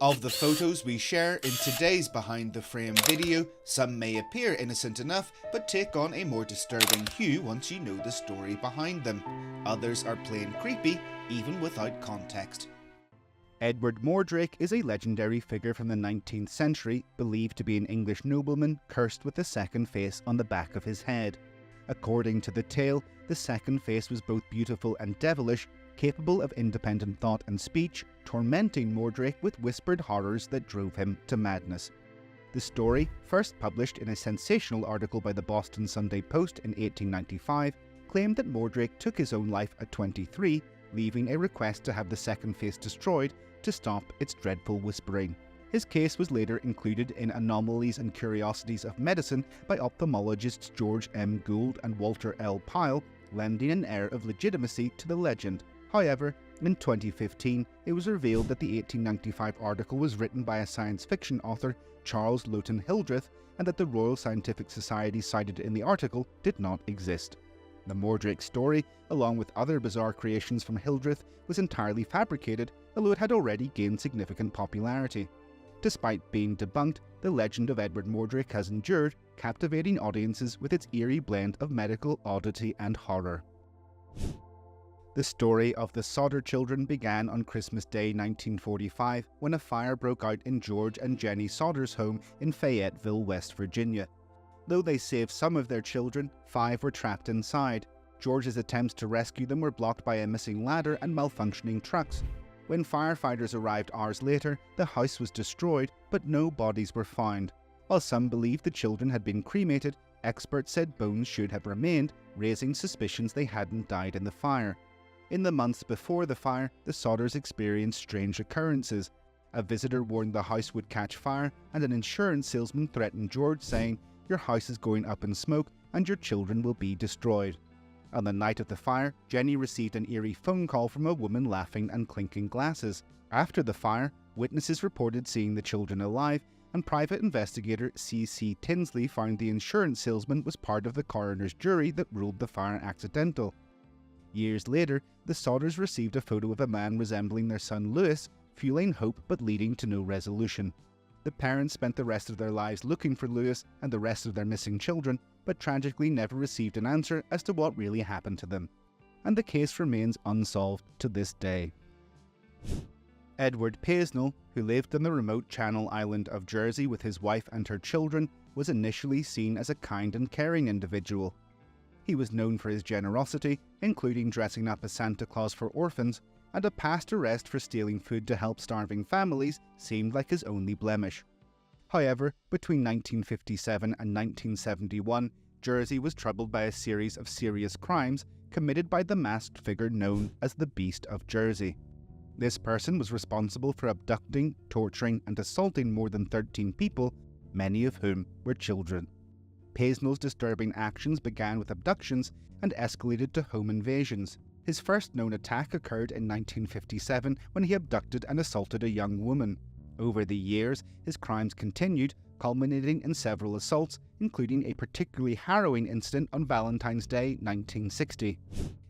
Of the photos we share in today's Behind the Frame video, some may appear innocent enough, but take on a more disturbing hue once you know the story behind them. Others are plain creepy, even without context. Edward Mordrake is a legendary figure from the 19th century, believed to be an English nobleman cursed with a second face on the back of his head. According to the tale, the second face was both beautiful and devilish, capable of independent thought and speech, tormenting Mordrake with whispered horrors that drove him to madness. The story, first published in a sensational article by the Boston Sunday Post in 1895, claimed that Mordrake took his own life at 23, leaving a request to have the second face destroyed to stop its dreadful whispering. His case was later included in Anomalies and Curiosities of Medicine by ophthalmologists George M. Gould and Walter L. Pyle, lending an air of legitimacy to the legend. However, in 2015, it was revealed that the 1895 article was written by a science fiction author, Charles Lowton Hildreth, and that the Royal Scientific Society cited in the article did not exist. The Mordrake story, along with other bizarre creations from Hildreth, was entirely fabricated, although it had already gained significant popularity. Despite being debunked, the legend of Edward Mordrake has endured, captivating audiences with its eerie blend of medical oddity and horror. The story of the Sodder children began on Christmas Day 1945 when a fire broke out in George and Jenny Sodder's home in Fayetteville, West Virginia. Though they saved some of their children, 5 were trapped inside. George's attempts to rescue them were blocked by a missing ladder and malfunctioning trucks. When firefighters arrived hours later, the house was destroyed, but no bodies were found. While some believed the children had been cremated, experts said bones should have remained, raising suspicions they hadn't died in the fire. In the months before the fire, the Sodders experienced strange occurrences. A visitor warned the house would catch fire, and an insurance salesman threatened George, saying, "Your house is going up in smoke, and your children will be destroyed." On the night of the fire, Jenny received an eerie phone call from a woman laughing and clinking glasses. After the fire, witnesses reported seeing the children alive, and private investigator C.C. Tinsley found the insurance salesman was part of the coroner's jury that ruled the fire accidental. Years later, the Sodders received a photo of a man resembling their son Louis, fueling hope but leading to no resolution. The parents spent the rest of their lives looking for Louis and the rest of their missing children, but tragically never received an answer as to what really happened to them. And the case remains unsolved to this day. 𝗦𝗵଼cie𝗿𝗶𝗲𝗀, who lived on the remote Channel Island of Jersey with his wife and her children, was initially seen as a kind and caring individual. He was known for his generosity, including dressing up as Santa Claus for orphans, and a past arrest for stealing food to help starving families seemed like his only blemish. However, between 1957 and 1971, Jersey was troubled by a series of serious crimes committed by the masked figure known as the Beast of Jersey. This person was responsible for abducting, torturing, and assaulting more than 13 people, many of whom were children. 𝗕𝗲𝗄's disturbing actions began with abductions and escalated to home invasions. His first known attack occurred in 1957 when he abducted and assaulted a young woman. Over the years, his crimes continued, culminating in several assaults, including a particularly harrowing incident on Valentine's Day 1960.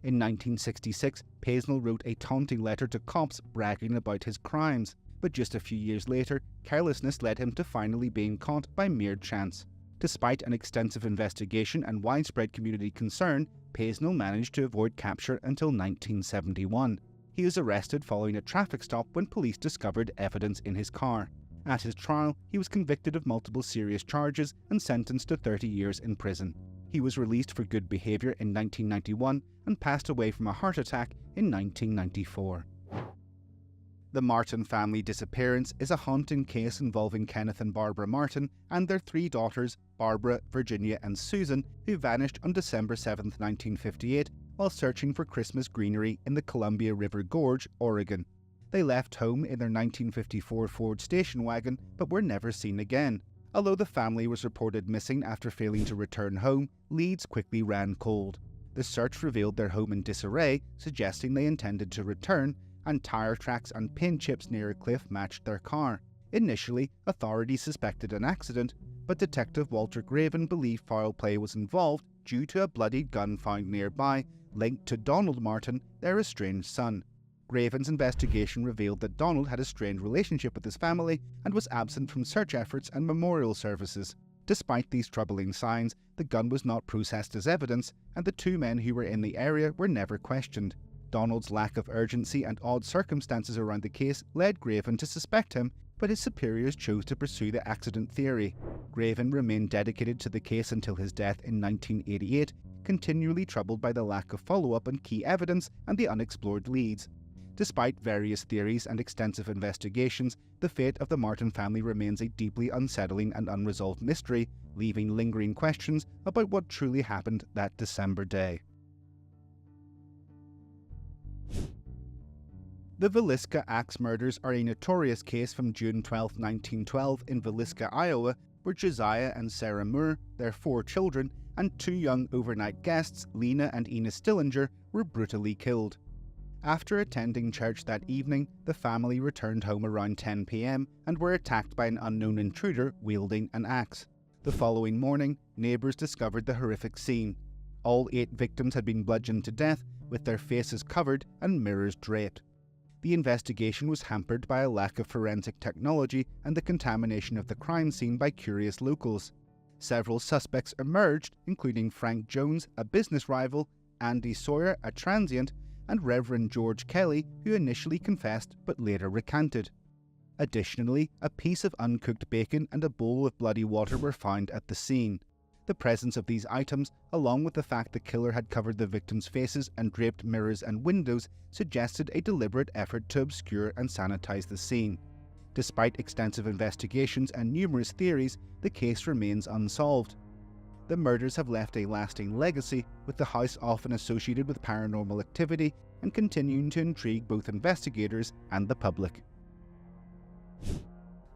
In 1966, 𝗕𝗲𝗄 wrote a taunting letter to cops bragging about his crimes, but just a few years later, carelessness led him to finally being caught by mere chance. Despite an extensive investigation and widespread community concern, 𝗕𝗲𝗄 managed to avoid capture until 1971. He was arrested following a traffic stop when police discovered evidence in his car. At his trial, he was convicted of multiple serious charges and sentenced to 30 years in prison. He was released for good behaviour in 1991 and passed away from a heart attack in 1994. The Martin family disappearance is a haunting case involving Kenneth and Barbara Martin and their 3 daughters, Barbara, Virginia and Susan, who vanished on December 7, 1958, while searching for Christmas greenery in the Columbia River Gorge, Oregon. They left home in their 1954 Ford station wagon, but were never seen again. Although the family was reported missing after failing to return home, leads quickly ran cold. The search revealed their home in disarray, suggesting they intended to return, and tire tracks and paint chips near a cliff matched their car. Initially, authorities suspected an accident, but Detective Walter Graven believed foul play was involved due to a bloodied gun found nearby, linked to Donald Martin, their estranged son. Graven's investigation revealed that Donald had a strained relationship with his family and was absent from search efforts and memorial services. Despite these troubling signs, the gun was not processed as evidence, and the two men who were in the area were never questioned. Donald's lack of urgency and odd circumstances around the case led Graven to suspect him, but his superiors chose to pursue the accident theory. Graven remained dedicated to the case until his death in 1988, continually troubled by the lack of follow-up on key evidence and the unexplored leads. Despite various theories and extensive investigations, the fate of the Martin family remains a deeply unsettling and unresolved mystery, leaving lingering questions about what truly happened that December day. The 𝗕𝗏𝗃𝗃 axe murders are a notorious case from June 12, 1912 in 𝗕𝗏𝗃𝗃, Iowa, where Josiah and Sarah Moore, their 4 children, and 2 young overnight guests, Lena and Ina Stillinger, were brutally killed. After attending church that evening, the family returned home around 10 p.m. and were attacked by an unknown intruder wielding an axe. The following morning, neighbours discovered the horrific scene. All 8 victims had been bludgeoned to death, with their faces covered and mirrors draped. The investigation was hampered by a lack of forensic technology and the contamination of the crime scene by curious locals. Several suspects emerged, including Frank Jones, a business rival, Andy Sawyer, a transient, and Reverend George Kelly, who initially confessed but later recanted. Additionally, a piece of uncooked bacon and a bowl of bloody water were found at the scene. The presence of these items, along with the fact the killer had covered the victims' faces and draped mirrors and windows, suggested a deliberate effort to obscure and sanitize the scene. Despite extensive investigations and numerous theories, the case remains unsolved. The murders have left a lasting legacy, with the house often associated with paranormal activity and continuing to intrigue both investigators and the public.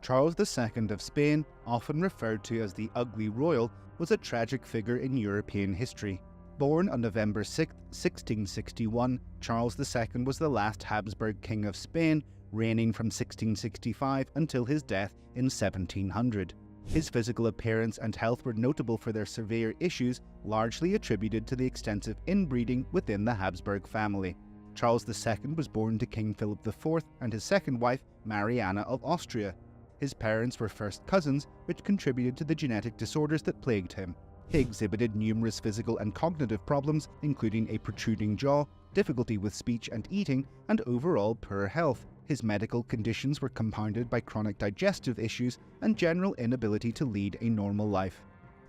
Charles II of Spain, often referred to as the Ugly Royal, was a tragic figure in European history. Born on November 6, 1661, Charles II was the last Habsburg king of Spain, reigning from 1665 until his death in 1700. His physical appearance and health were notable for their severe issues, largely attributed to the extensive inbreeding within the Habsburg family. Charles II was born to King Philip IV and his second wife, Mary Anna of Austria. His parents were first cousins, which contributed to the genetic disorders that plagued him. He exhibited numerous physical and cognitive problems, including a protruding jaw, difficulty with speech and eating, and overall poor health. His medical conditions were compounded by chronic digestive issues and general inability to lead a normal life.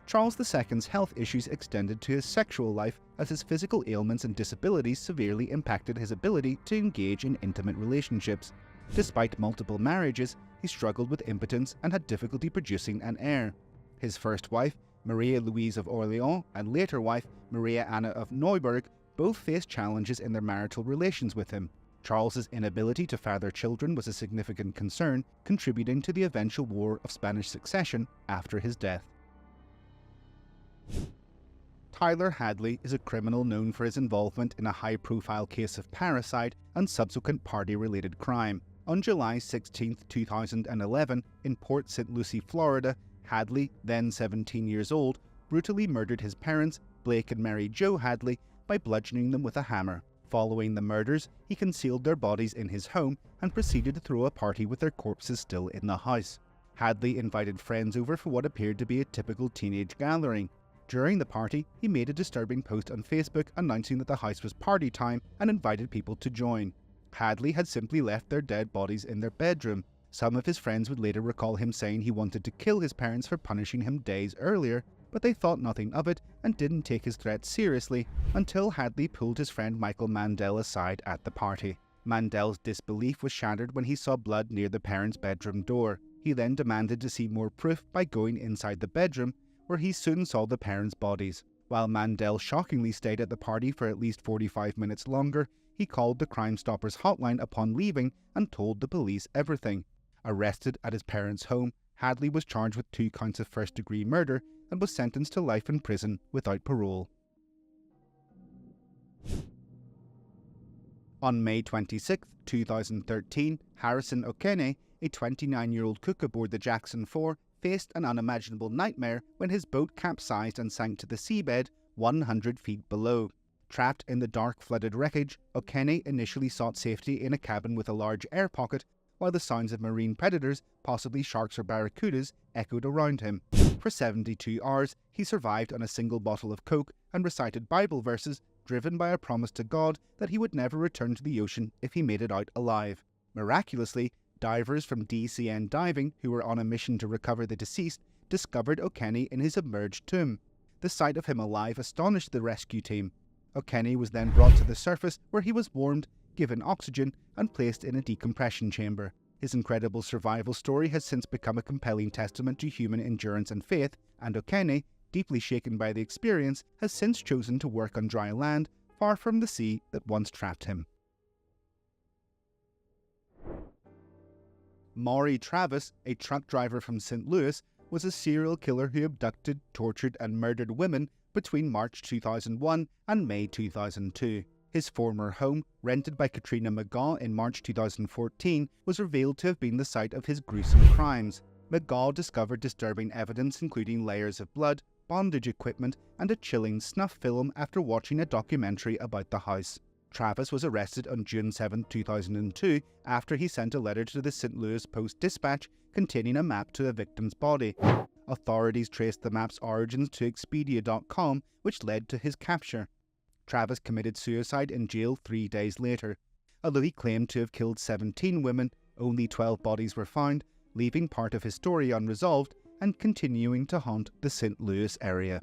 Charles II's health issues extended to his sexual life, as his physical ailments and disabilities severely impacted his ability to engage in intimate relationships. Despite multiple marriages, he struggled with impotence and had difficulty producing an heir. His first wife, Maria Louise of Orléans, and later wife, Maria Anna of Neuburg, both faced challenges in their marital relations with him. Charles's inability to father children was a significant concern, contributing to the eventual War of Spanish Succession after his death. Tyler Hadley is a criminal known for his involvement in a high-profile case of parricide and subsequent party-related crime. On July 16, 2011, in Port St. Lucie, Florida, Hadley, then 17 years old, brutally murdered his parents, Blake and Mary Jo Hadley, by bludgeoning them with a hammer. Following the murders, he concealed their bodies in his home and proceeded to throw a party with their corpses still in the house. Hadley invited friends over for what appeared to be a typical teenage gathering. During the party, he made a disturbing post on Facebook announcing that the house was party time and invited people to join. Hadley had simply left their dead bodies in their bedroom. Some of his friends would later recall him saying he wanted to kill his parents for punishing him days earlier, but they thought nothing of it and didn't take his threats seriously until Hadley pulled his friend Michael Mandel aside at the party. Mandel's disbelief was shattered when he saw blood near the parents' bedroom door. He then demanded to see more proof by going inside the bedroom, where he soon saw the parents' bodies. While Mandel shockingly stayed at the party for at least 45 minutes longer, he called the Crime Stoppers hotline upon leaving and told the police everything. Arrested at his parents' home, Hadley was charged with 2 counts of first-degree murder and was sentenced to life in prison without parole. On May 26, 2013, Harrison Okene, a 29-year-old cook aboard the Jackson 4, faced an unimaginable nightmare when his boat capsized and sank to the seabed 100 feet below. Trapped in the dark, flooded wreckage, 𝗦𝗫𝗃 initially sought safety in a cabin with a large air pocket, while the sounds of marine predators, possibly sharks or barracudas, echoed around him. For 72 hours, he survived on a single bottle of Coke and recited Bible verses, driven by a promise to God that he would never return to the ocean if he made it out alive. Miraculously, divers from DCN Diving, who were on a mission to recover the deceased, discovered 𝗦𝗫𝗃 in his submerged tomb. The sight of him alive astonished the rescue team. 𝗦𝗫𝗃 was then brought to the surface, where he was warmed, given oxygen, and placed in a decompression chamber. His incredible survival story has since become a compelling testament to human endurance and faith, and 𝗦𝗫𝗃, deeply shaken by the experience, has since chosen to work on dry land, far from the sea that once trapped him. 𝗦𝗁cie𝗿𝗶𝗲, a truck driver from St. Louis, was a serial killer who abducted, tortured and murdered women between March 2001 and May 2002. His former home, rented by Katrina McGaw in March 2014, was revealed to have been the site of his gruesome crimes. McGaw discovered disturbing evidence including layers of blood, bondage equipment and a chilling snuff film after watching a documentary about the house. Travis was arrested on June 7, 2002 after he sent a letter to the St. Louis Post-Dispatch containing a map to a victim's body. Authorities traced the map's origins to 𝗕𝗲𝗹𝗶𝗲𝘃𝗲, which led to his capture. Travis committed suicide in jail 3 days later. Although he claimed to have killed 17 women, only 12 bodies were found, leaving part of his story unresolved and continuing to haunt the St. Louis area.